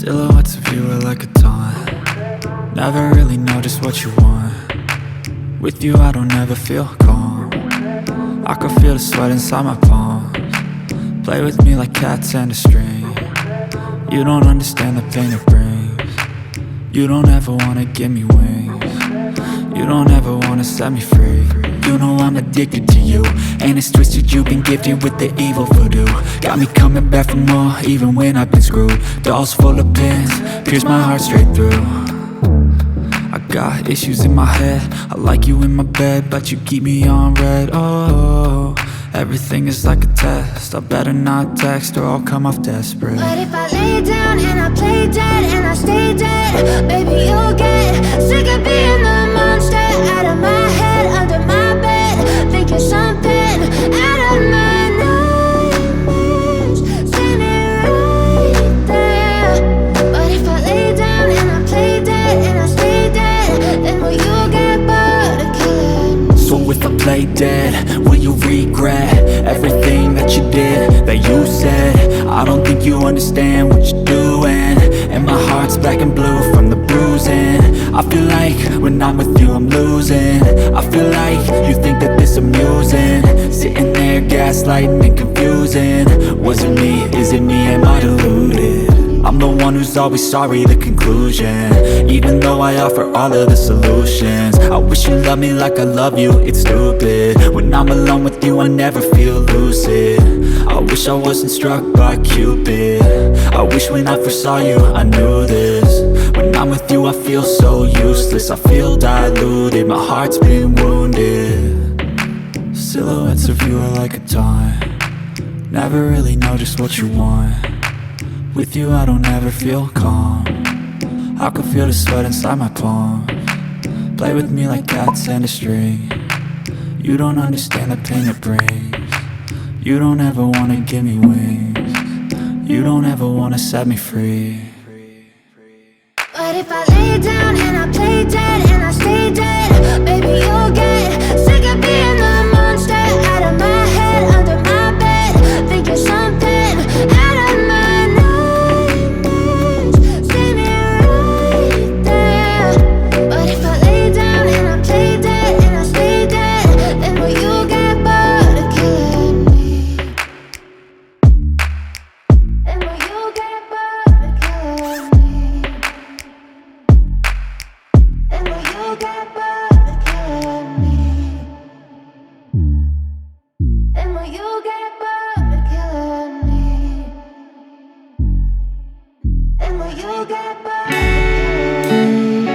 Silhouettes of you are like a taunt. Never really know just what you want. With you I don't ever feel calm. I can feel the sweat inside my palms. Play with me like cats and a string. You don't understand the pain it brings. You don't ever wanna give me wings. You don't ever wanna set me free. You know I'm addicted to you, and it's twisted, you've been gifted with the evil voodoo. Got me coming back for more, even when I've been screwed. Dolls full of pins, pierce my heart straight through. I got issues in my head, I like you in my bed, but you keep me on red. Oh, everything is like a test, I better not text or I'll come off desperate. But if I lay down and I play dead and I stay dead, baby you'll get sick of being the monster out of my head, under my bed, thinking something out of my nightmares, standing right there. But if I lay down and I play dead and I stay dead, then will you get bored of killing? So if I play dead, will you regret everything that you did, that you said? I don't think you understand what you're doing, and my heart's black and blue from the bruising. I feel like when I'm with you I'm losing. I feel like you think that this amusing, sitting there gaslighting and confusing. Was it me? Is it me? Am I deluded? I'm the one who's always sorry, the conclusion, even though I offer all of the solutions. I wish you loved me like I love you, it's stupid. When I'm alone with you I never feel lucid. I wish I wasn't struck by Cupid. I wish when I first saw you I knew this. When I'm with you I feel so useless, I feel diluted, my heart's been wounded. Silhouettes of you are like a taunt. Never really know just what you want. With you I don't ever feel calm. I can feel the sweat inside my palms. Play with me like cats and a string. You don't understand the pain it brings. You don't ever wanna give me wings. You don't ever wanna set me free. But if I lay down and I play dead and I stay dead, baby you'll get sick of being the monster out of my head, under my bed, thinking something out of my nightmares, standing right there. But if I lay down and I play dead and I stay dead, then will you get bored of killing me? Then will you get bored of killing me? Then will you get bored of killing me? Then will you get bored of killing me? Then will you get bored of killing me?